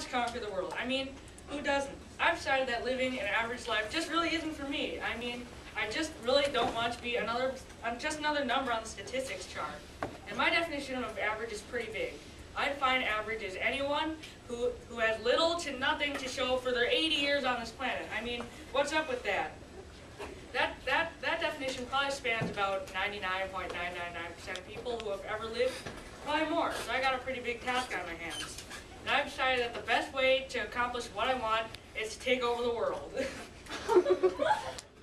want to conquer the world. I mean, who doesn't? I've decided that living an average life just really isn't for me. I mean, I just really don't want to be I'm just another number on the statistics chart. And my definition of average is pretty big. I define average as anyone who has little to nothing to show for their 80 years on this planet. I mean, what's up with that? That definition probably spans about 99.999% of people who have ever lived, probably more. So I got a pretty big task on my hands. And I've decided that the best way to accomplish what I want is to take over the world.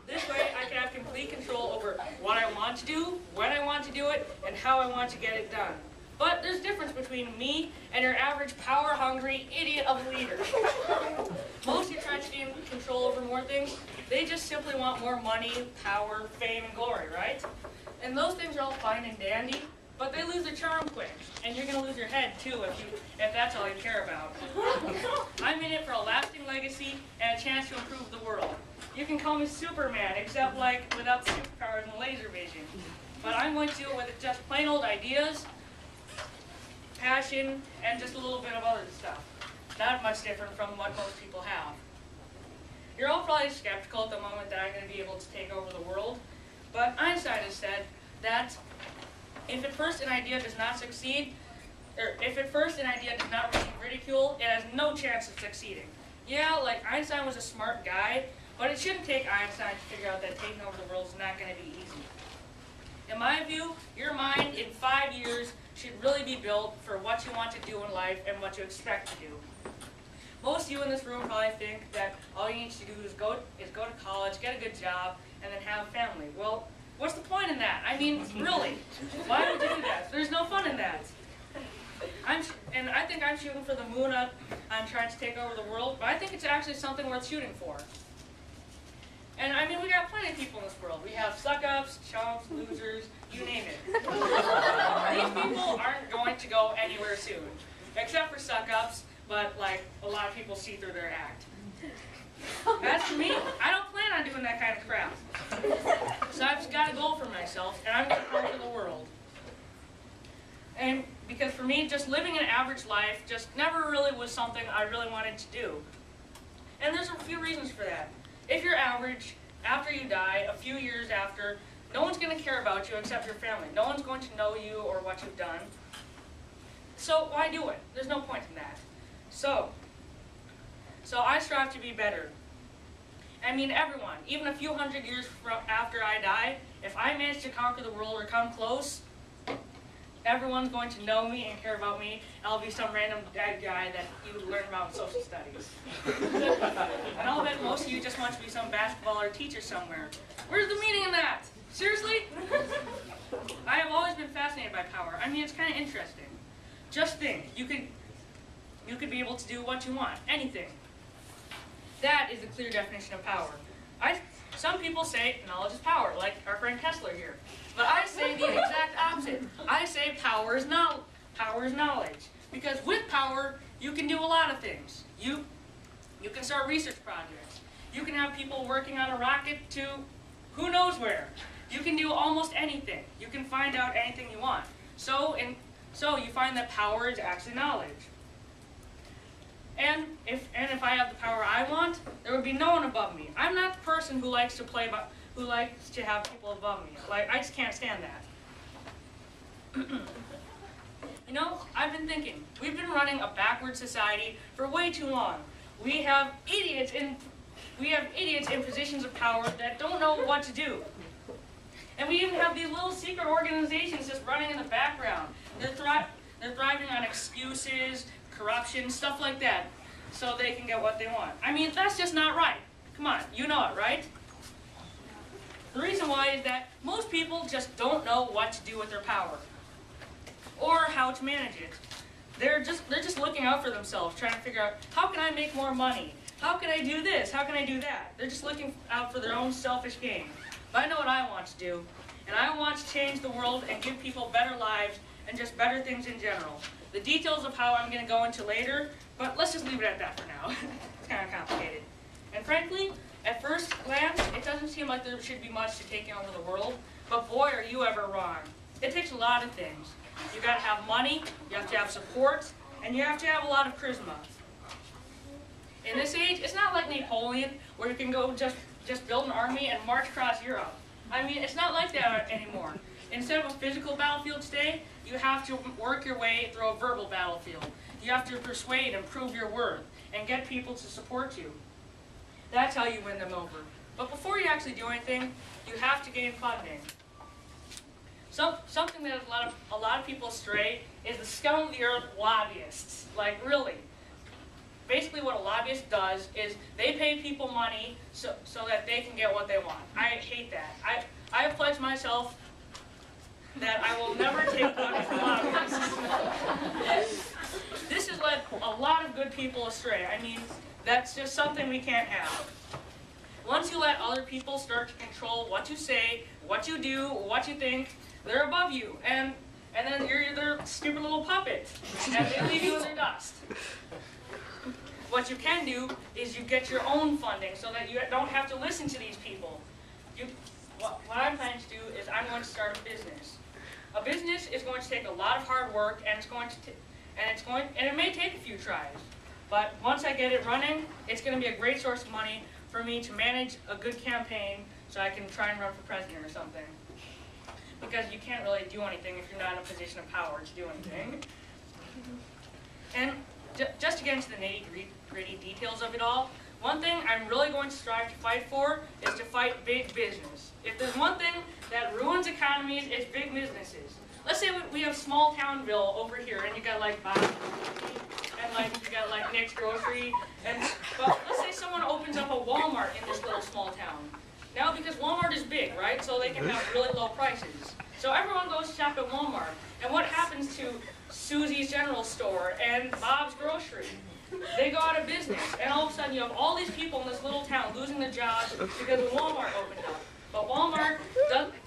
This way I can have complete control over what I want to do, when I want to do it, and how I want to get it done. But there's a difference between me and your average power-hungry idiot of a leader. Most who try to gain control over more things, they just simply want more money, power, fame, and glory, right? And those things are all fine and dandy, but they lose their charm quick. And you're going to lose your head, too, if that's all you care about. I'm in it for a lasting legacy and a chance to improve the world. You can call me Superman, except, like, without superpowers and laser vision. But I'm going to do it with just plain old ideas, passion, and just a little bit of other stuff. Not much different from what most people have. You're all probably skeptical at the moment that I'm going to be able to take over the world, but Einstein has said that if at first an idea does not succeed, or if at first an idea does not receive ridicule, it has no chance of succeeding. Yeah, like Einstein was a smart guy, but it shouldn't take Einstein to figure out that taking over the world is not going to be easy. In my view, your mind in 5 years should really be built for what you want to do in life and what you expect to do. Most of you in this room probably think that all you need to do is go to college, get a good job, and then have a family. Well, what's the point in that? I mean, really, why would you do that? There's no fun in that. And I think I'm shooting for the moon on trying to take over the world, but I think it's actually something worth shooting for. And I mean, we got plenty of people in this world. We have suck-ups, chumps, losers, you name it. These people aren't going to go anywhere soon, except for suck-ups, but like a lot of people see through their act. As for me, I don't plan on doing that kind of crap. So I've just got a goal for myself, and I'm going to conquer the world. And because for me, just living an average life just never really was something I really wanted to do. And there's a few reasons for that. If you're average, after you die, a few years after, no one's going to care about you except your family. No one's going to know you or what you've done. So why do it? There's no point in that. So I strive to be better. I mean, everyone, even a few hundred years after I die, if I manage to conquer the world or come close, everyone's going to know me and care about me, and I'll be some random dead guy that you would learn about in social studies. And I'll bet most of you just want to be some basketball or teacher somewhere. Where's the meaning in that? Seriously? I have always been fascinated by power. I mean, it's kind of interesting. Just think, you could be able to do what you want, anything. That is the clear definition of power. Some people say knowledge is power, like our friend Kessler here. But I say the exact opposite. I say power is knowledge. Because with power, you can do a lot of things. You can start research projects. You can have people working on a rocket to who knows where. You can do almost anything. You can find out anything you want. So you find that power is actually knowledge. And if I have the power I want, there would be no one above me. I'm not the person who likes to have people above me. Like, I just can't stand that. You know, I've been thinking, we've been running a backward society for way too long. We have idiots in positions of power that don't know what to do. And we even have these little secret organizations just running in the background. They're thriving on excuses, corruption, stuff like that, so they can get what they want. I mean, that's just not right. Come on, you know it, right? The reason why is that most people just don't know what to do with their power, or how to manage it. They're just looking out for themselves, trying to figure out, how can I make more money? How can I do this? How can I do that? They're just looking out for their own selfish gain. But I know what I want to do, and I want to change the world and give people better lives and just better things in general. The details of how I'm going to go into later, but let's just leave it at that for now. It's kind of complicated. And frankly, at first glance, it doesn't seem like there should be much to taking over the world, but boy, are you ever wrong. It takes a lot of things. You got to have money, you have to have support, and you have to have a lot of charisma. like Napoleon, where you can go just build an army and march across Europe. I mean, it's not like that anymore. Instead of a physical battlefield today, you have to work your way through a verbal battlefield. You have to persuade and prove your worth and get people to support you. That's how you win them over. But before you actually do anything, you have to gain funding. Something that a lot of people stray is the scum of the earth lobbyists. Like, really. Basically what a lobbyist does is they pay people money so that they can get what they want. I hate that. I have pledged myself that I will never take money from lobbyists. This has led a lot of good people astray. I mean, that's just something we can't have. Once you let other people start to control what you say, what you do, what you think, they're above you, and then you're their stupid little puppet, and they leave you in their dust. What you can do is you get your own funding so that you don't have to listen to these people. What I'm planning to do is I'm going to start a business. A business is going to take a lot of hard work, and it may take a few tries. But once I get it running, it's going to be a great source of money for me to manage a good campaign so I can try and run for president or something. Because you can't really do anything if you're not in a position of power to do anything. And just to get into the nitty-gritty details of it all, one thing I'm really going to strive to fight for is to fight big business. If there's one thing that ruins economies, it's big businesses. Let's say we have small townville over here, and you got like Bob, and like you got like Nick's Grocery, but let's say someone opens up a Walmart in this little small town. Now, because Walmart is big, right, so they can have really low prices. So everyone goes to shop at Walmart. And what happens to Susie's General Store and Bob's Grocery? They go out of business. And all of a sudden, you have all these people in this little town losing their jobs because Walmart opened up. But Walmart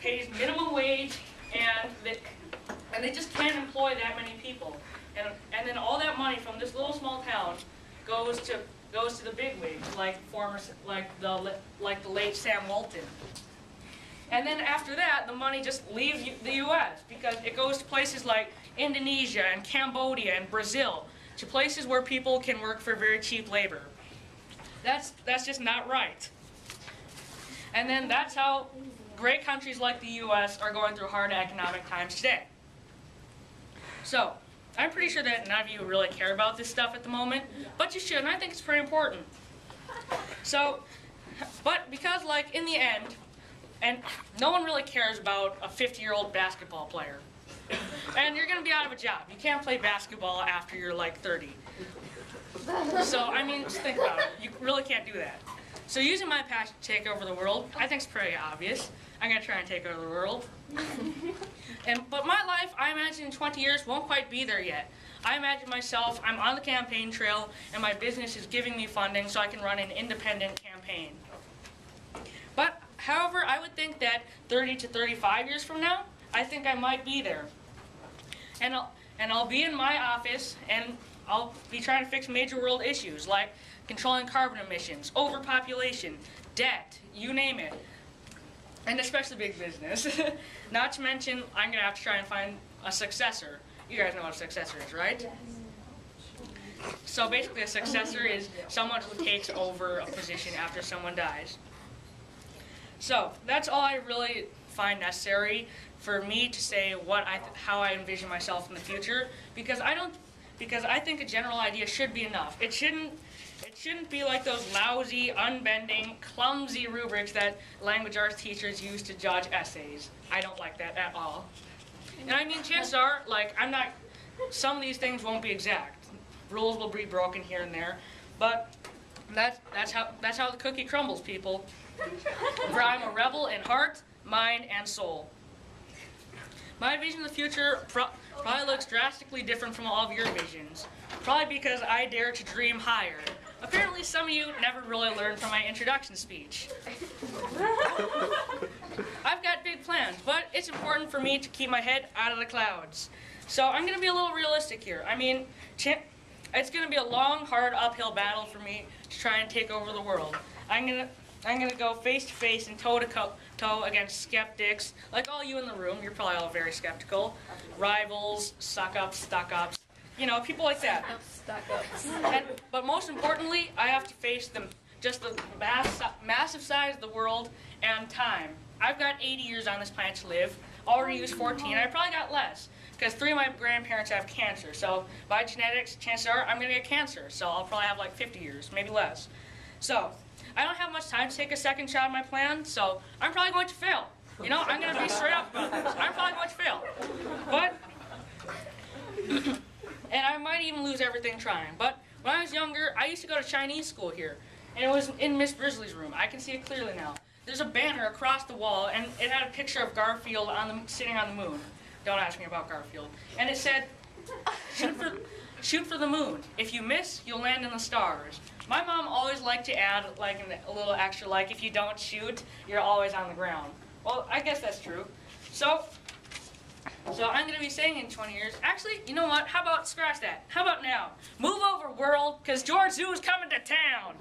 pays minimum wage, and they just can't employ that many people. And then all that money from this little small town goes to the bigwigs, like the late Sam Walton. And then after that, the money just leaves the U.S. because it goes to places like Indonesia and Cambodia and Brazil, to places where people can work for very cheap labor. That's just not right. And then that's how great countries like the U.S. are going through hard economic times today. So, I'm pretty sure that none of you really care about this stuff at the moment, but you should, and I think it's pretty important. So, but because like in the end, and no one really cares about a 50-year-old basketball player. And you're gonna be out of a job. You can't play basketball after you're like 30. So, I mean, just think about it. You really can't do that. So using my passion to take over the world, I think it's pretty obvious. I'm gonna try and take over the world. But my life, I imagine in 20 years, won't quite be there yet. I imagine myself, I'm on the campaign trail, and my business is giving me funding so I can run an independent campaign. But, however, I would think that 30 to 35 years from now, I think I might be there. And I'll be in my office, and I'll be trying to fix major world issues like controlling carbon emissions, overpopulation, debt, you name it. And especially big business. Not to mention, I'm going to have to try and find a successor. You guys know what a successor is, right? Yes. So basically a successor is someone who takes over a position after someone dies. So that's all I really find necessary for me to say how I envision myself in the future, because I think a general idea should be enough. It shouldn't be like those lousy, unbending, clumsy rubrics that language arts teachers use to judge essays. I don't like that at all. And I mean, chances are, some of these things won't be exact. Rules will be broken here and there, but that's how the cookie crumbles, people. For I'm a rebel in heart, mind, and soul. My vision of the future probably looks drastically different from all of your visions. Probably because I dare to dream higher. Apparently some of you never really learned from my introduction speech. I've got big plans, but it's important for me to keep my head out of the clouds. So I'm going to be a little realistic here. I mean, it's going to be a long, hard, uphill battle for me to try and take over the world. I'm going to go face to face and toe to toe against skeptics, like all you in the room. You're probably all very skeptical. Rivals, suck-ups, stuck-ups. You know, people like that. Stuck-ups. But most importantly, I have to face the just the massive size of the world and time. I've got 80 years on this planet to live, already used 14, I probably got less, because 3 of my grandparents have cancer, so by genetics, chances are I'm going to get cancer, so I'll probably have like 50 years, maybe less. So, I don't have much time to take a second shot at my plan, so I'm probably going to fail. You know, I'm going to be straight up about this. I'm probably going to fail. But, and I might even lose everything trying. But when I was younger, I used to go to Chinese school here. And it was in Miss Brisley's room. I can see it clearly now. There's a banner across the wall, and it had a picture of Garfield sitting on the moon. Don't ask me about Garfield. And it said, shoot for the moon. If you miss, you'll land in the stars. My mom always liked to add like a little extra, like if you don't shoot, you're always on the ground. Well, I guess that's true. So I'm going to be saying in 20 years, actually, you know what? How about scratch that? How about now? Move over, world, because George Zoo is coming to town.